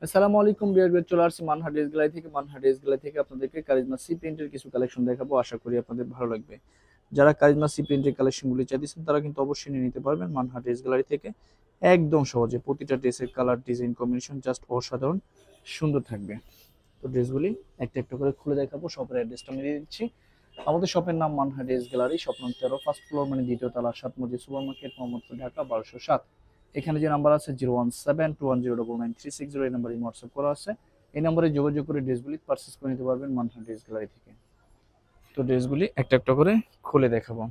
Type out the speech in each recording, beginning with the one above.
আসসালামু আলাইকুম বিয়ার চলে আসছি মানহা ড্রেস গ্যালারি থেকে। মানহা ড্রেস গ্যালারি থেকে আপনাদেরকে কারিজমা সি প্রিন্টের কিছু কালেকশন দেখাবো, আশা করি আপনাদের ভালো লাগবে। যারা কারিজমা সি প্রিন্টের কালেকশনগুলি চাইছেন তারা কিন্তু অবশ্যই নিয়ে নিতে পারবেন মানহা ড্রেস গ্যালারি থেকে। একদম সহজে প্রতিটা ড্রেসের কালার ডিজাইন কম্বিনেশন জাস্ট অসাধারণ সুন্দর থাকবে। তো ড্রেসগুলি একটা একটা করে খুলে দেখাবো, শপের অ্যাড্রেসটা আমি দিয়ে দিচ্ছি। আমাদের শপের নাম মানহা ড্রেস গ্যালারি, শপ নং 13, ফার্স্ট ফ্লোর মানে দ্বিতীয় তলা, 7 মসজিদ সুপার মার্কেট, মোহাম্মদপুর, ঢাকা 1207। এখানে যে নাম্বার আছে 01721093660, এই নাম্বারে হোয়াটসঅ্যাপ করা আছে। এই নাম্বারে যোগাযোগ করে ড্রেসগুলি পারচেস করে নিতে পারবেন মানহা ড্রেস গ্যালারি থেকে। তো ড্রেসগুলি একটা একটা করে খুলে দেখাবো।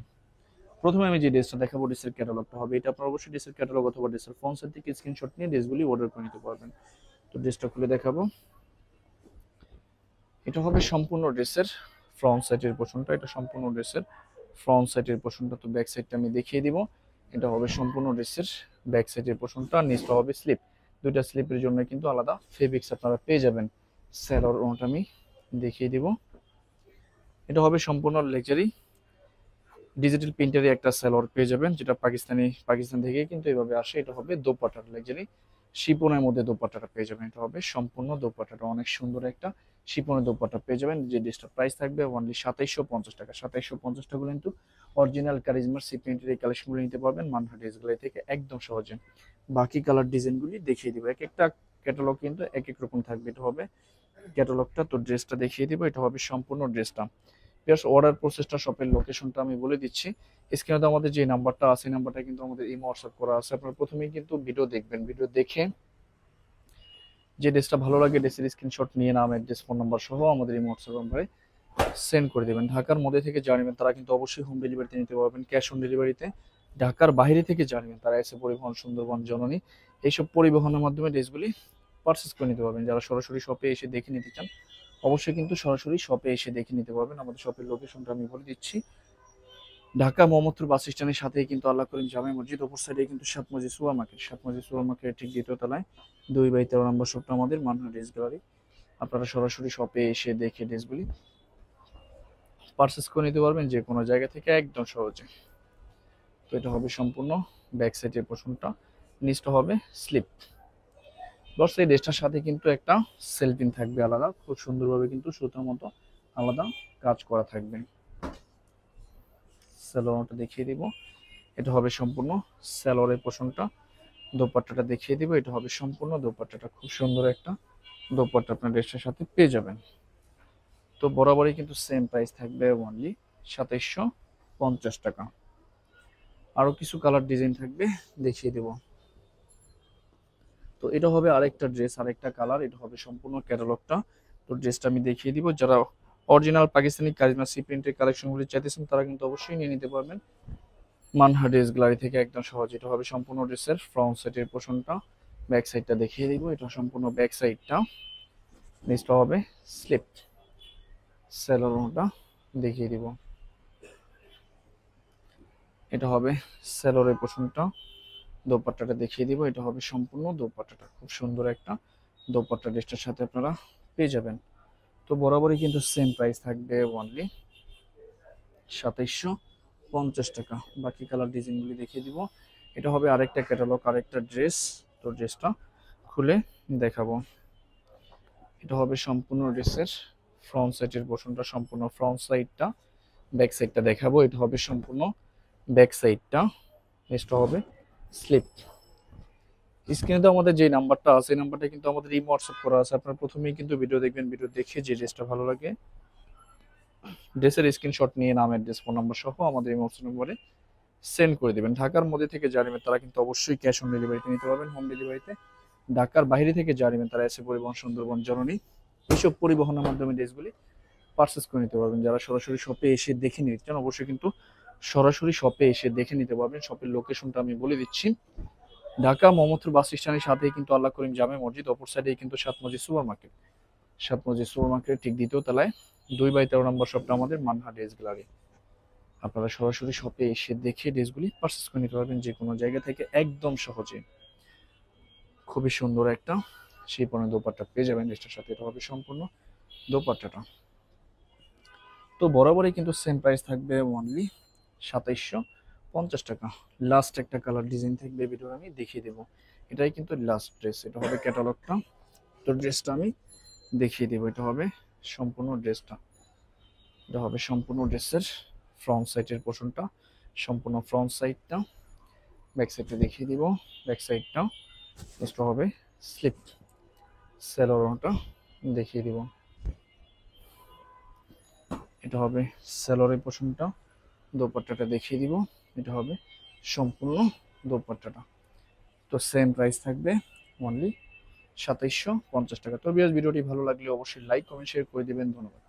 প্রথমে আমি যে ড্রেসটা দেখাবো ড্রেসের ক্যাটালগটা হবে এটা। আপনারা অবশ্যই ড্রেসের ক্যাটালগ অথবা ড্রেসের ফোন সেট থেকে স্ক্রিনশট নিয়ে ড্রেসগুলি অর্ডার করে নিতে পারবেন। তো ড্রেসটা খুলে দেখাবো। এটা হবে সম্পূর্ণ ড্রেসের ফ্রন্ট সাইডের পোর্শনটা, এটা সম্পূর্ণ ড্রেসের ফ্রন্ট সাইডের পোর্শনটা। তো ব্যাক সাইডটা আমি দেখিয়ে দিব। এটা হবে সম্পূর্ণ ড্রেসের ব্যাক সাইডের পোর্শনটা, নিচটা হবে স্লিপ। দুইটা স্লিপের জন্য কিন্তু আলাদা ফেব্রিক্স আপনারা পেয়ে যাবেন। স্যালোর ওটা আমি দেখিয়ে দিব। এটা হবে সম্পূর্ণ লেকচারি ডিজিটাল প্রিন্টারে একটা সালোয়ার পেয়ে যাবেন, যেটা পাকিস্তান থেকে কিন্তু এভাবে আসে। এটা হবে দোপাট্টার লেকচারি শিপনের মধ্যে দোপাট্টাটা পেয়ে যাবেন। এটা হবে সম্পূর্ণ দোপাট্টাটা অনেক সুন্দর একটা শিপনের দোপাট্টা পেয়ে যাবেন। যে ড্রেসটার প্রাইস থাকবে অনলি 2750 টাকা। 2750 টাকা কিন্তু অরিজিনাল কারিজমার সি প্রিন্টের এই কালেকশনগুলো নিতে পারবেন মানহা ড্রেসগুলো থেকে একদম সহজে। বাকি কালার ডিজাইনগুলি দেখিয়ে দিব। এক একটা ক্যাটালগ কিন্তু এক এক রকম থাকবে। এটা হবে ক্যাটালগটা। তো ড্রেসটা দেখিয়ে দিব। এটা হবে সম্পূর্ণ ড্রেসটা। প্লাস অর্ডার প্রসেসটা, শপের লোকেশনটা আমি বলে দিচ্ছি। স্ক্রিনে তো আমাদের যে নাম্বারটা আছে, এই নাম্বারটা কিন্তু আমাদের ইমো হোয়াটসঅ্যাপ করা আছে। আপনারা প্রথমেই কিন্তু ভিডিও দেখবেন, ভিডিও দেখে যে ড্রেসটা ভালো লাগে ড্রেসের স্ক্রিনশট নিয়ে নাম, অ্যাড্রেস, ফোন নাম্বার সহ আমাদের ইমো হোয়াটসঅ্যাপ নাম্বারে সেন্ড করে দেবেন। ঢাকার মধ্যে থেকে জানবেন তারা কিন্তু অবশ্যই হোম ডেলিভারিতে নিতে পারবেন, ক্যাশ অন ডেলিভারিতে। ঢাকার বাইরে থেকে জানবেন তারা এসে পরিবহন, সুন্দরবন, জননী, এইসব পরিবহনের মাধ্যমে ড্রেসগুলি পারচেস করে নিতে পারবেন। যারা সরাসরি শপে এসে দেখে নিতে চান অবশ্যই কিন্তু সরাসরি শপে এসে দেখে নিতে পারবেন। আমাদের শপের লোকেশনটা আমি বলে দিচ্ছি। ঢাকা মোহাম্মদপুর বাস স্ট্যান্ডের সাথেই কিন্তু আল্লাহ করিম জামে মসজিদ, অপর সাইডে কিন্তু সাত মসজিদ সুপার মার্কেট। সাত মসজিদ সুপার মার্কেটের ঠিক দ্বিতীয় তলায় 2/13 নম্বর শপটা আমাদের মানহা ড্রেস গ্যালারি। আপনারা সরাসরি শপে এসে দেখে ড্রেসগুলি পারচেস করে নিতে পারবেন যে কোনো জায়গা থেকে একদম সহজে। তো এটা হবে সম্পূর্ণ ব্যাক সাইডের পোর্শনটা, নিচটা হবে স্লিপ। বস এই ড্রেসটার সাথে কিন্তু একটা সেলফিন থাকবে আলাদা, খুব সুন্দরভাবে কিন্তু সুতার মতো আলাদা কাজ করা থাকবে। সালোয়ারটা দেখিয়ে দিব। এটা হবে সম্পূর্ণ সালোয়ারের পোর্শনটা। দোপাট্টাটা দেখিয়ে দিব। এটা হবে সম্পূর্ণ দোপাট্টাটা, খুব সুন্দর একটা দোপাট্টা আপনার ড্রেসটার সাথে পেয়ে যাবেন। তো বরাবরই কিন্তু সেম প্রাইস থাকবে অনলি 2750 টাকা। আরো কিছু কালার ডিজাইন থাকবে, দেখিয়ে দেব। তো এটা হবে আরেকটা ড্রেস, আরেকটা কালার। এটা হবে সম্পূর্ণ ক্যাটালগটা। তো ড্রেসটা আমি দেখিয়ে দিব। যারা অরিজিনাল পাকিস্তানি কারিজমা সি প্রিন্টের কালেকশনগুলি চাইতেছেন তারা কিন্তু অবশ্যই নিয়ে নিতে পারবেন মানহা ড্রেস গ্যালারি থেকে একদম সহজ। এটা হবে সম্পূর্ণ ড্রেসের ফ্রন্ট সাইডের পোর্শনটা। ব্যাক সাইডটা দেখিয়ে দিব। এটা সম্পূর্ণ ব্যাক সাইডটা, নিচটা হবে স্লিপ। স্যালোরটা দেখিয়ে দিব। এটা হবে স্যালোরের পোর্শনটা। দোপাট্টাটা দেখিয়ে দিব। এটা হবে সম্পূর্ণ দোপাট্টাটা, খুব সুন্দর একটা দোপাট্টা ড্রেসটার সাথে আপনারা পেয়ে যাবেন। তো বরাবরই কিন্তু সেম প্রাইস থাকবে অনলি 2750 টাকা। বাকি কালার ডিজাইনগুলি দেখিয়ে দিব। এটা হবে আরেকটা ক্যাটালগ, আরেকটা ড্রেস। তো ড্রেসটা খুলে দেখাবো। এটা হবে সম্পূর্ণ ড্রেসের ফ্রন্ট সাইডের পোর্শনটা, সম্পূর্ণ ফ্রন্ট সাইডটা। ব্যাক সাইডটা দেখাবো। এটা হবে সম্পূর্ণ ব্যাক সাইডটা, নেক্সট হবে স্লিপ। স্ক্রিনে তো আমাদের যে নাম্বারটা আছে এই নাম্বারটা কিন্তু আমাদের এই হোয়াটসঅ্যাপ করা আছে। আপনারা প্রথমেই কিন্তু ভিডিও দেখবেন, ভিডিও দেখে যে ড্রেসটা ভালো লাগে ড্রেসের স্ক্রিনশট নিয়ে নাম, অ্যাড্রেস, ফোন নাম্বার সহ আমাদের এই হোয়াটসঅ্যাপ নম্বরে সেন্ড করে দিবেন। ঢাকার মধ্যে থেকে জানিবেন তারা কিন্তু অবশ্যই ক্যাশ অন ডেলিভারিতে নিতে পারবেন, হোম ডেলিভারিতে। ঢাকার বাইরে থেকে জানিবেন তারা এসে পরিবহন, সুন্দরবন, জননী, এইসব পরিবহনের মাধ্যমে ড্রেসগুলি পারচেস করে নিতে পারবেন। যারা সরাসরি শপে এসে দেখে নিতে চান অবশ্যই কিন্তু সরাসরি শপে এসে দেখে নিতে পারবেন। শপের লোকেশনটা আমি বলে দিচ্ছি। ঢাকা মোহাম্মদপুর বাস স্ট্যান্ডের সাথেই কিন্তু আল্লাহ করিম জামে মসজিদ, অপর সাইডেই কিন্তু সাত মসজিদ সুপার মার্কেট। সাত মসজিদ সুপার মার্কেটের ঠিক দ্বিতীয় তলায় 2/13 নম্বর শপটা আমাদের মানহা ড্রেস গ্যালারি। আপনারা সরাসরি শপে এসে দেখে ড্রেসগুলি পারচেস করে নিতে পারবেন যে কোনো জায়গা থেকে একদম সহজে। খুবই সুন্দর একটা শিফনের দোপাট্টা পেয়ে যাবেন ড্রেসটার সাথে। এটা হবে সম্পূর্ণ দোপাট্টাটা। তো বরাবরই কিন্তু সেম প্রাইস থাকবে অনলি 2750 টাকা। লাস্ট একটা কালার ডিজাইন থাকবে ভিডিওর, আমি দেখিয়ে দেবো। এটাই কিন্তু লাস্ট ড্রেস। এটা হবে ক্যাটালগটা। তো তো ড্রেসটা আমি দেখিয়ে দেবো। এটা হবে সম্পূর্ণ ড্রেসটা, এটা হবে সম্পূর্ণ ড্রেসের ফ্রন্ট সাইডের পোর্শনটা, সম্পূর্ণ ফ্রন্ট সাইডটা। ব্যাক সাইডটা দেখিয়ে দিব, ব্যাক সাইডটা। নেক্সট হবে স্লিপ, সেলোরটা দেখিয়ে দিব। এটা হবে সেলোরের পোর্শনটা, দোপাট্টাটা দেখিয়ে দিব। এটা হবে সম্পূর্ণ দোপাট্টাটা। তো সেম প্রাইস থাকবে অনলি 2750 টাকা। তো ভিউয়ার্স, ভিডিওটি ভালো লাগলে অবশ্যই লাইক কমেন্ট শেয়ার করে দিবেন। ধন্যবাদ।